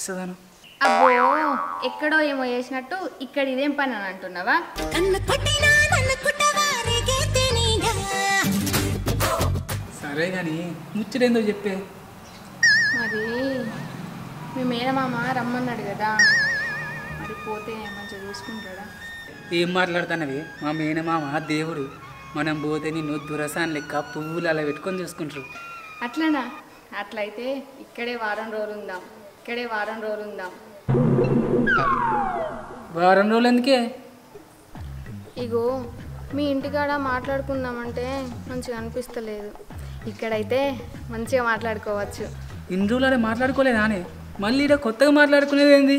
పిసదాను. అబ్బో ఎక్కడో ఏమో చేసినట్టు ఇక్కడ ఇదేం పని అని అంటున్నావా? సరే కానీ ముచ్చటేందో చెప్పే. మరి మీ మేనమామ రమ్మన్నాడు కదా, మరి పోతే మంచిగా చూసుకుంటాడా? ఏం మాట్లాడుతున్నవి? మా మేనమామ దేవుడు. మనం పోతే నిన్ను దురసాన్ లెక్క పువ్వులు అలా పెట్టుకొని చూసుకుంటారు. అట్లనా? అట్లయితే ఇక్కడే వారం రోజులు ఉందాం. వారం రోజులు ఎందుకే? ఇగో మీ ఇంటికాడ మాట్లాడుకుందామంటే మంచిగా అనిపిస్తలేదు. ఇక్కడైతే మంచిగా మాట్లాడుకోవచ్చు. ఇన్ని రోజులు అలా మాట్లాడుకోలేదా అని మళ్ళీ ఇక్కడ కొత్తగా మాట్లాడుకునేది ఏంది?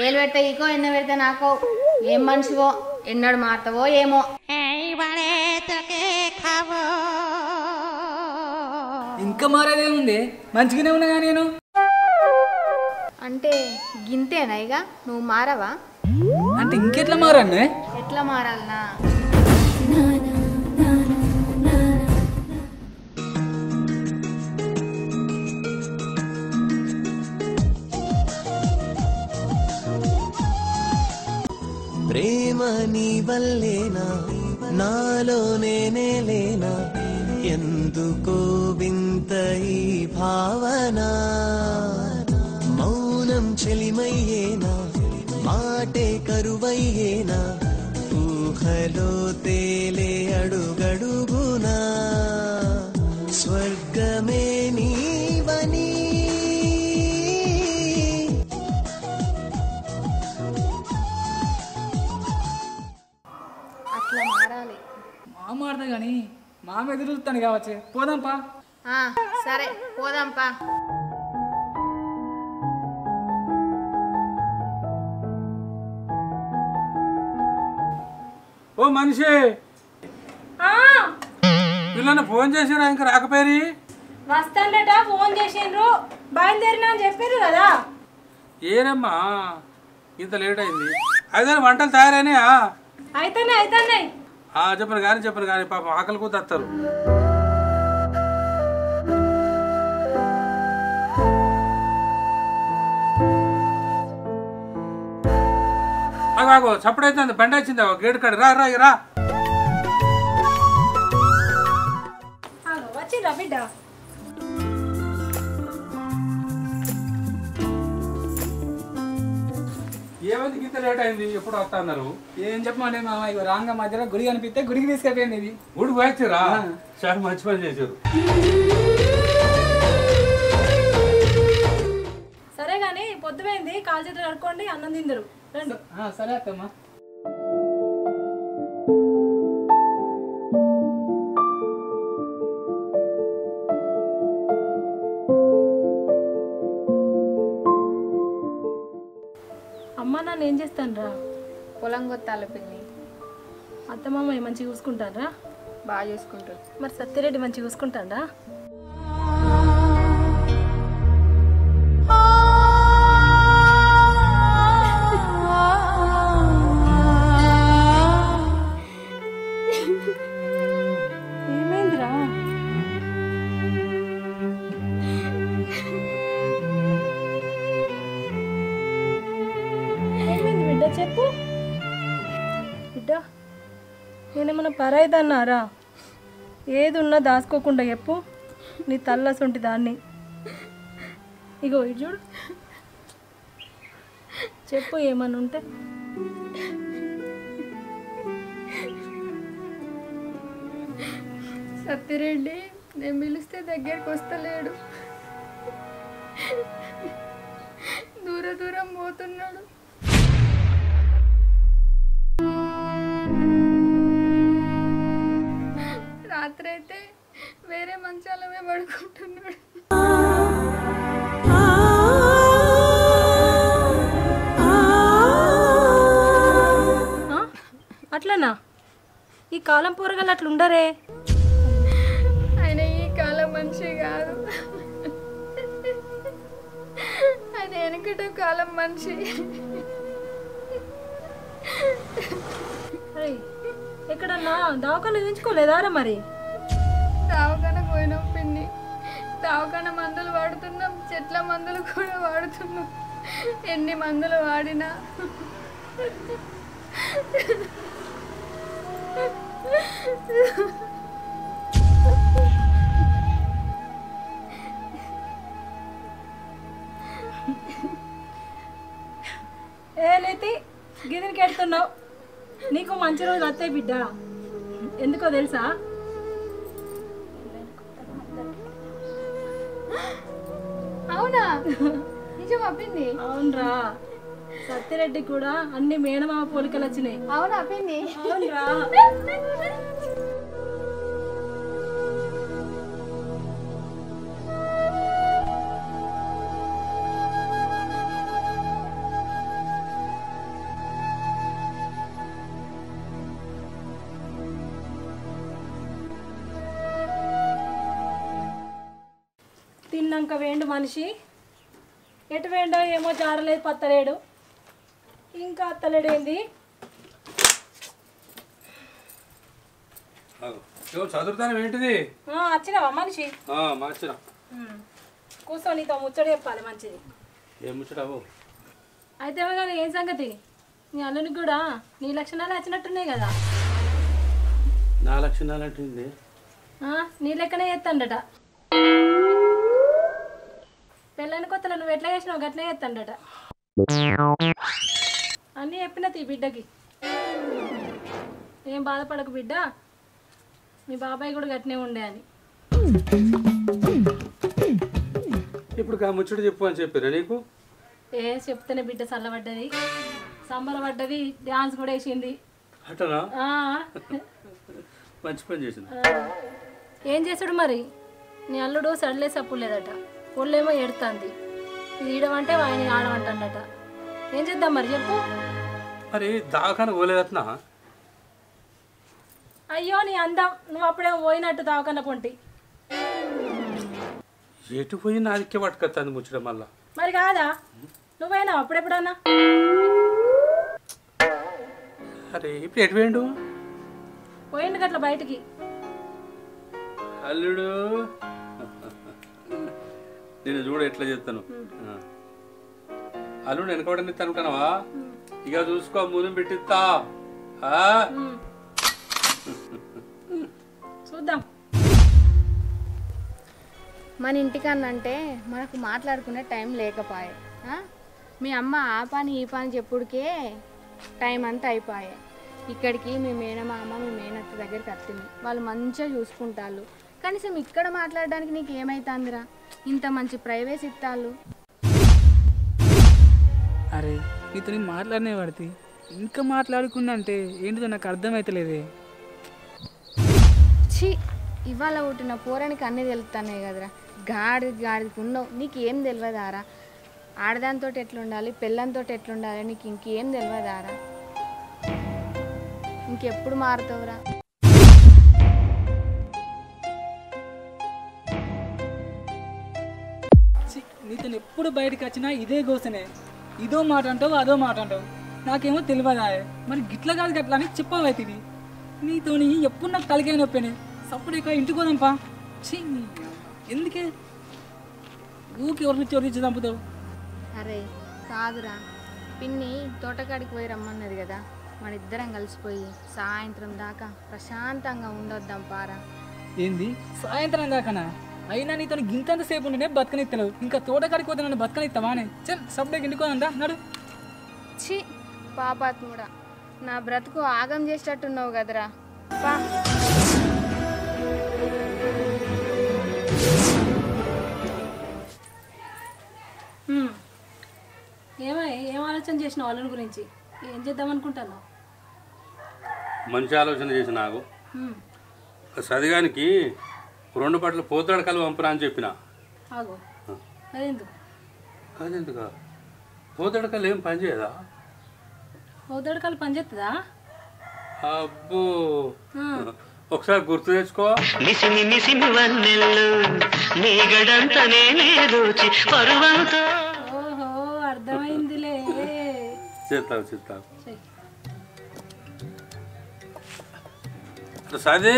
ఏలు పెడితే ఈకో ఎన్న పెడితే నాకో ఏం మనిషివో ఎన్నడు మారుతావో ఏమో. ఇంకా మారేదేముంది, మంచిగానే ఉన్నాగా నేను. అంటే గింతేనా ఇక నువ్వు మారవా? అంటే ఇంకెట్లా మారాను? ఎట్లా మారాలనా? ప్రేమ నీ వల్లేనా, నాలో నేనే లేనా, ఎందుకో వింత ఈ భావన, మౌనం చెలిమయ్యేనా, మాటే కరువయ్యేనా, ఊహలో తేలే అడుగడుగునా, స్వర్గమే నీవని. అట్లా మారాలి. మా మారదా కానీ మామ ఎదురుతాను కావచ్చు. పోదాంపా. సరే పోదాంపా. ఓ మనిషి, పిల్లలు ఫోన్ చేసిరా? ఇంకా రాకపోయి వస్తాడట. ఫోన్ చేసిండ్రు, బయలుదేరినా అని చెప్పారు కదా. ఏనమ్మా ఇంత లేట్ అయింది? అయితే వంటలు తయారైనాయా? అయితేనే చెప్పను కానీ పాపం ఆకలి కూడా తస్తారు. చప్పుడైతే బండి వచ్చిందా గేటు కాడ? రా వచ్చిండ్రా బిడ్డ? ఏమైంది ఇంత లేట్ అయింది? ఎప్పుడు వస్తా అన్నారు? ఏం చెప్పమంటే మామ, ఇక రాంగ మధ్యలో గుడి కనిపిస్తే గుడికి తీసుకెళ్ళిపోయింది. ఇది గుడికి పోయొచ్చిరా? చాలా మంచి పని చేశారు. సరే గాని పొద్దుపోయింది, కాలు చేతులు కడుక్కోండి, అన్నం తిందరు రండి. సరే అత్తమ్మా. అమ్మ నన్ను ఏం చేస్తాను రా? పొలం కొత్తాల పిన్ని. అత్తమామ మంచిగా చూసుకుంటారా? బాగా చూసుకుంటారు. మరి సత్యరెడ్డి మంచిగా చూసుకుంటాడా? ఏమైందిరా? ఏమైంది బిడ్డ చెప్పు. బిడ్డ నేనేమన్నా పరాయిదన్నారా? ఏది ఉన్నా దాచుకోకుండా చెప్పు. నీ తల్లసొంటి దాన్ని. ఇగో ఇది చూడు, చెప్పు ఏమన్నా ఉంటే. సత్యరెడ్డి నేను పిలిస్తే దగ్గరికి వస్తలేడు, దూరం పోతున్నాడు. రాత్రి అయితే వేరే మంచాలమే పడుకుంటున్నాడు. అట్లనా? ఈ కాలం పోరగాళ్ళు అట్లుండరే. ఆయన ఈ కాలం మనిషి కాదు, ఆయన వెనకటో కాలం మనిషి. ఎక్కడన్నా దవాఖాన చూపించుకోలేదారా? మరి దవాఖాన పోయినాం పిన్ని, దవాఖాన మందులు వాడుతున్నాం, చెట్ల మందులు కూడా వాడుతున్నావు. ఎన్ని మందులు వాడినా ఏ లేతి గిదినికి ఎడుతున్నావు? నీకు మంచి రోజులు వస్తాయి బిడ్డ. ఎందుకో తెలుసా? అవునా? నిజం అప్పింది? అవునరా, సత్యరెడ్డి కూడా అన్ని మేనమామ పోలికలు వచ్చినాయి. అవునా అప్పింది? అవునరా. తిన్నాక వేండు మనిషి ఎటు వేండో ఏమో జాడలేదు, పత్తలేడు. ఇంకా అత్తలేడేంది? చదువుతాను ఏంటిది? వచ్చినావా మనిషి? మార్చిన కూర్చో, నీతో ముచ్చట చెప్పాలి మంచిది. ఏం ముచ్చటావు? అయితే కానీ ఏం సంగతి? నీ అల్లునికి కూడా నీ లక్షణాలు వచ్చినట్టున్నాయి కదా. నా లక్షణాలు అంటుంది. నీ లెక్కనే చేస్తాడట. పెళ్ళని కొత్తలో నువ్వు ఎట్లా చేసినావు గట్లనే చేస్తాడట. అన్నీ చెప్పిన తీ బిడ్డకి. ఏం బాధపడకు బిడ్డ, మీ బాబాయ్ కూడా గట్నే ఉండే అని. ఇప్పుడు ముచ్చట చెప్పు అని చెప్పారా నీకు? చెప్తేనే బిడ్డ చల్లబడ్డది, సంబరపడ్డది, డాన్స్ కూడా వేసింది. అట్టనా? మంచి పని చేసింది. ఏం చేసాడు మరి? నీ అల్లుడు సడలే సప్పు లేదట, ఒళ్ళేమో ఎడుతుంది. ఇది ఈడమంటే ఆయన ఆడమంటాడట. ఏం చేద్దాం మరి చెప్పు? మరి దాకాన పోలేదట్నా? అయ్యో నీ అందం, నువ్వు అప్పుడేమో పోయినట్టు దావకన్న పొంటి. ఎటు పోయి నాదికే పట్టుకొస్తాను ముచ్చట మళ్ళా. మరి కాదా, నువ్వైనా అప్పుడెప్పుడన్నా? అరే ఇప్పుడు ఎటు పోయిండు? పోయిండు గట్ల బయటికి. అల్లుడు నేను చూడ ఎట్లా చెప్తాను. అల్లుడు వెనకబడని అనుకున్నావా? ఇక చూసుకో, మూలం పెట్టిస్తా. చూద్దాం. మన ఇంటికన్నంటే మనకు మాట్లాడుకునే టైం లేకపోయే. మీ అమ్మ ఆ పని ఈ పని చెప్పుడికే టైం అంతా అయిపోయాయి. ఇక్కడికి మీ మేనమామ మీ మేనత్త దగ్గరికి వచ్చింది, వాళ్ళు మంచిగా చూసుకుంటారు. కనీసం ఇక్కడ మాట్లాడడానికి నీకు ఏమైతుందిరా? ఇంత మంచి ప్రైవేసీ ఇస్తాళ్ళు. అరే నీతో నేను మాట్లాడినే పడితే ఇంకా మాట్లాడుకున్నంటే ఏంటిదో నాకు అర్థమవుతలేదే. ఛీ, ఇవాళ పుట్టిన పోరానికి అన్నీ తెలుస్తానే కదరా. గాడికి ఉన్నావు, నీకు ఏం తెలియదారా? ఆడదాంతో ఎట్లుండాలి, పిల్లంతో ఎట్లుండాలి నీకు ఇంకేం తెలియదారా? ఇంకెప్పుడు మారుతావురా? నీతో ఎప్పుడు బయటకు వచ్చినా ఇదే గోసనే. ఇదో మాట అంటావు, అదో మాట అంటావు. నాకేమో తెలియదా? మరి గిట్ల కాదు గట్లా అని చెప్పవైతుంది. నీతోని ఎప్పుడు నాకు తలకాయ నొప్పినే. సప్పుడు ఇక ఇంటికి పోదాంపా. ఎందుకే ఊకి ఒరించి చంపుతావు? అరే కాదురా, పిన్ని తోటకాడికి పోయి రమ్మన్నది కదా, మన ఇద్దరం కలిసిపోయి సాయంత్రం దాకా ప్రశాంతంగా ఉండొద్దాం పారా. ఏంది సాయంత్రం దాకానా? అయినా నీతో గింతంత సేపు ఉంటేనే బతకనిత్తలేవు, ఇంకా తోటకాడికి పోతే నన్ను బతకనిస్తావానే? చల్ సప్పుడేకి ఇంటికోదంతా నడు. ఛీ పాపాత్ముడా, నా బ్రతుకు ఆగం చేసేటట్టున్నావు కదరా. పా ఏం ఆలోచన చేసిన వాళ్ళని గురించి? ఏం చేద్దాం అనుకుంటున్నావు? మంచి ఆలోచన చేసి నాకు సదిగానికి 2 పట్ల పోతాడకలు పంపరా అని చెప్పిన. ఆగో అదెందుకు? అదెందుకు? పోతాడకలు ఏం పని చేయదా? పోతాడకలు పని చేస్తుందా? అబ్బో, ఒకసారి గుర్తు తెచ్చుకో. మిసిమి మిసిమి వన్నెల్లు నీ గడంతనే దోచి పరువంతో. ఓహో అర్థమైందిలే. చేస్తావు సదే.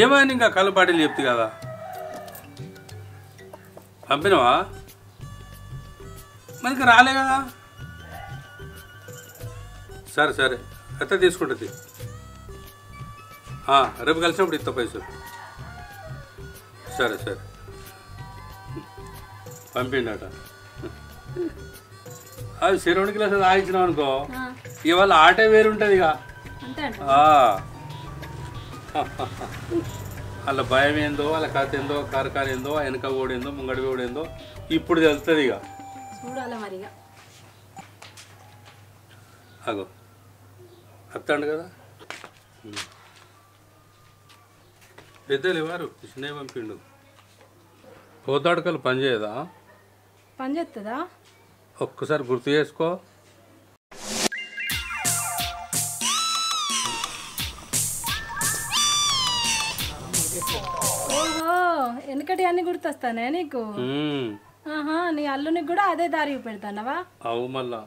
ఏమైనా ఇంకా కళ్ళు పాటలు చెప్తుంది కదా. పంపినవా మనకి రాలే కదా సరే సరే అయితే తీసుకుంటుంది రేపు కలిసినప్పుడు ఇస్తా పైసలు సరే సరే పంపిండట అది శిరోడికి క్లాస్ ఆగించినాం అనుకో ఇవాళ ఆటే వేరుంటుంది ఇక వాళ్ళ భయం ఏందో వాళ్ళ కథ ఏందో కార్ఖాన ఏందో వెనక ఓడేందో ముంగడి ఓడేందో ఇప్పుడు తెలుస్తుంది ఇక చూడాలి మరిగా అగో అత్తండు కదా పెద్దలు ఇవ్వరు చిన్నవి పంపిండు పోతాడుకలు పని చేయదా పని చేస్తుందా ఒక్కసారి గుర్తు చేసుకో ఓహో వెనకటి అన్ని గుర్తొస్తానే నీకు ఆహా నీ అల్లునికి కూడా అదే దారి పెడతానవా అవు మళ్ళా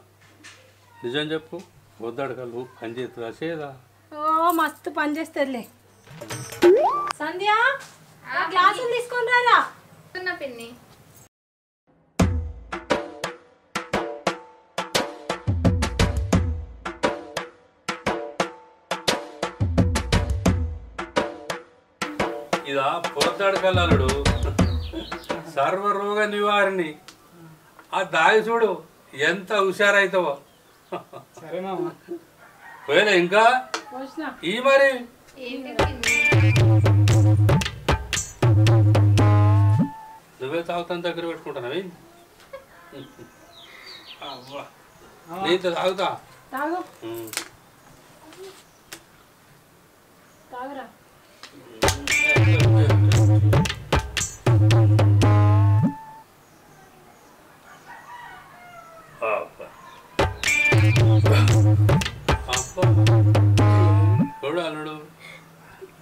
నిజం చెప్పు పోతాడుకలు పని చేస్తుందా చేయదా ఓ మస్తు పని చేస్తుందిలే సంధ్య గ్లాసులు తీసుకొని రారా పిన్ని ఇదా పోతాడుకల్లుడు సర్వరోగ నివారణి ఆ దాగి చూడు ఎంత హుషారైతావో సరే మామ పోయలే ఇంకా ఈ మరి నువ్వే తాగుతాను దగ్గర పెట్టుకుంటానవి నీతో తాగుతా తాగు తాగురా చూడు అల్లుడు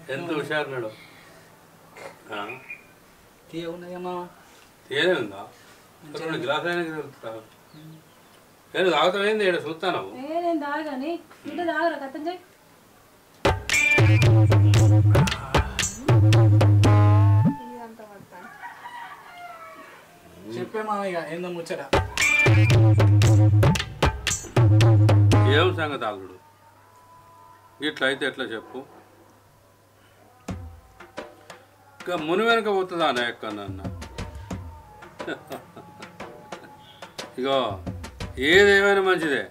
ఎంత హుషారున్నాడు తీయ ఉన్నాయా మామ తేనే ఉందా రెండు గ్లాస్ అయినా తెలుస్తా నేను తాగుతావేంది ఇక్కడ చూస్తాను నేను తాగాని ఇంటి తాగరా కథం చేయి చెప్పే మామ ఇక ఏందో ముచ్చట ఏం సంగతి అల్లుడు ఇట్లా అయితే ఎట్లా చెప్పు ఇంకా ముని వెనక పోతుందా అన్న ఎక్కడన్న ఇగో ఏదేమైనా మంచిదే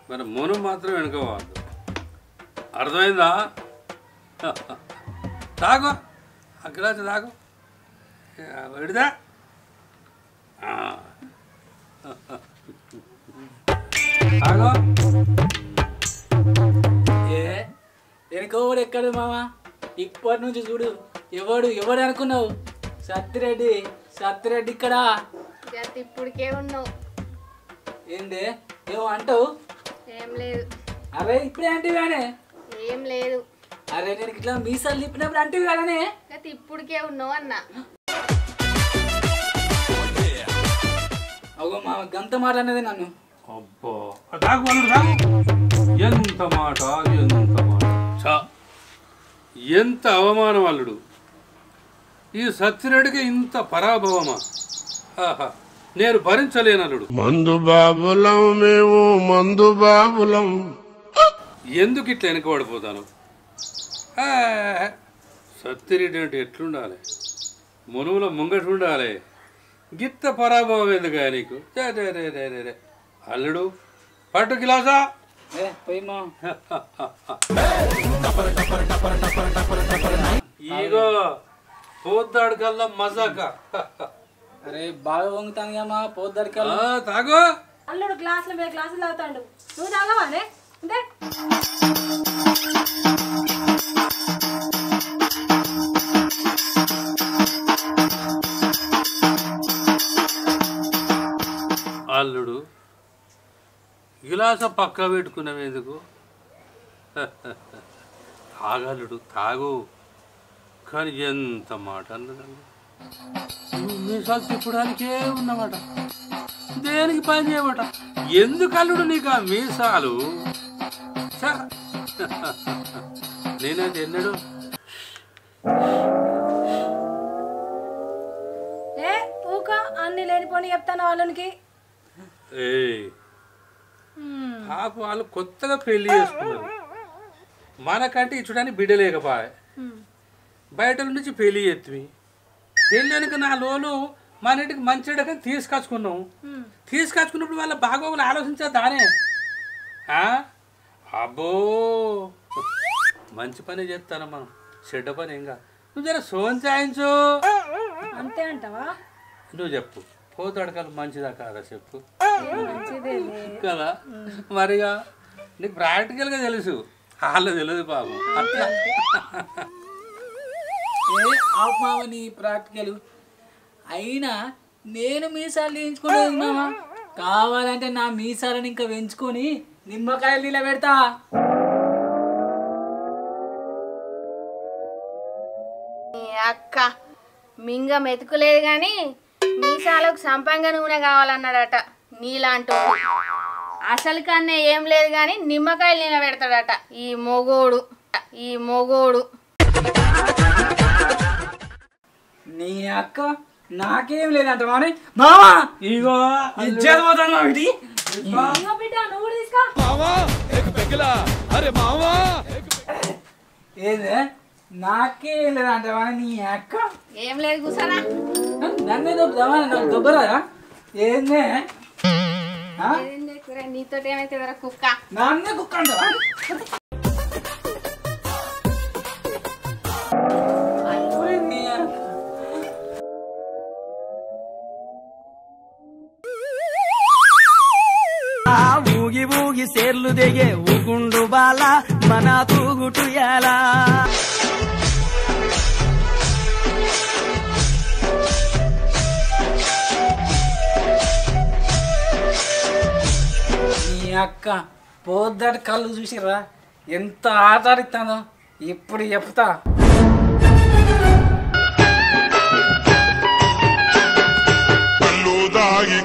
మరి మును మాత్రం వెనుక పోవద్దు అర్థమైందా తాగు ఆ గ్లాసు తాగు విడిదా తాగో వెనుకోడు ఎక్కడు మామ ఇప్పటి నుంచి చూడు ఎవడు అనుకున్నావు సత్తిరెడ్డి ఇక్కడ ఇప్పటికే ఉన్నావు ఏంది ఏమో అంటావు ఏం లేదు అరే ఇప్పుడే అంటే కానీ ఏం లేదు అరే నేను ఇట్లా మీసాలు తిప్పినప్పుడు అంటే కానీ ఇప్పటికే ఉన్నావు అన్నా అగో మామ గంత మాట అనేది నన్ను అబ్బో తాగు అల్లుడు తాగు ఎంత మాట ఎంత అవమానం అల్లుడు ఈ సత్యరెడ్డికి ఇంత పరాభవమా నేను భరించలేను అల్లుడు మందు బాబులం మేము మందు బాబులం ఎందుకు ఇట్లా వెనకబడిపోతాను సత్యరెడ్డి అంటే ఎట్లుండాలి మునువుల ముంగటి ఉండాలి గిత్త పరాభవం ఎందుకు నీకు అల్లుడు పట్టు గిలాసా పోయి మా ఇగో పోద్దాడు కల్లా మజాక అరే బాగా వంగుతాను మా పోద్దరికి తాగు అల్లుడు గ్లాసుల మీద గ్లాసులు తాగుతాడు నువ్వు తాగవానే అంటే అల్లుడు గిలాస పక్క పెట్టుకున్నావు ఎందుకు తాగల్లుడు తాగు కానీ ఎంత మాట అన్నదండి మీసాలు తిప్పడానికే ఉన్నమాట దేనికి పని చేయమట ఎందుకు అల్లుడు నీకు ఆ మీసాలు నేనంటే ఎన్నడు ఏ లేనిపోని చెప్తాను వాళ్ళకి. ఏ పాప వాళ్ళు కొత్తగా పెళ్లి చేసుకున్నారు, మనకంటే ఇచ్చడానికి బిడ్డ లేకపోయే, బయట నుంచి పెళ్లి చేస్తుంది. పెళ్ళి వెనుక 4 రోజులు మన ఇంటికి మంచిగా తీసుకొచ్చుకున్నాం. తీసుకొచ్చుకున్నప్పుడు వాళ్ళ బాగోగులు ఆలోచించదానే. అబ్బో మంచి పని చేస్తాను మనం, చెడ్డ పని ఏం కాదు. నువ్వు జర సోన్ చాయించు. అంతే అంటావా? నువ్వు చెప్పు, పోతాడకాలు మంచిదా కాదా చెప్పు కదా. మరిగా నీకు ప్రాక్టికల్గా తెలుసు, వాళ్ళు తెలియదు బాబు. అట్లా మామ నీ ప్రాక్టికల్ అయినా నేను మీసాలు వేయించుకోలేదు మామ. కావాలంటే నా మీసాలను ఇంకా పెంచుకొని నిమ్మకాయలు నీళ్ళ పెడతా. అక్క మింగ మెతుకులేదు కానీ మీసాలకు సంపంగా నూనె కావాలన్నాడట నీలాంటి. అసలు కన్నా ఏం లేదు కానీ నిమ్మకాయలు నీళ్ళ పెడతాడట ఈ మొగోడు. నీ అక్క నాకేం లేదంట మానే మామా. ఇగో ఇచ్చేది పోతాను ఇది. ఏదే నాకేం లేదంట మానే నీ అక్క. ఏం లేదు కూర్చోనా. నన్నే దొబ్బుదామా? నాకు దొబ్బరాదా? ఏందే నీతో ఏమైతే కుక్క నన్నే కుక్క అంటావా? ఊగి ఊగి సేర్లు దిగే ఊగుండు బాల మన తూగుటు ఎలా. నీ అక్క పోద్దాటి కళ్ళు చూసిరా ఎంత ఆట ఆడిస్తానో. ఇప్పుడు చెప్తా. కల్లో దాగి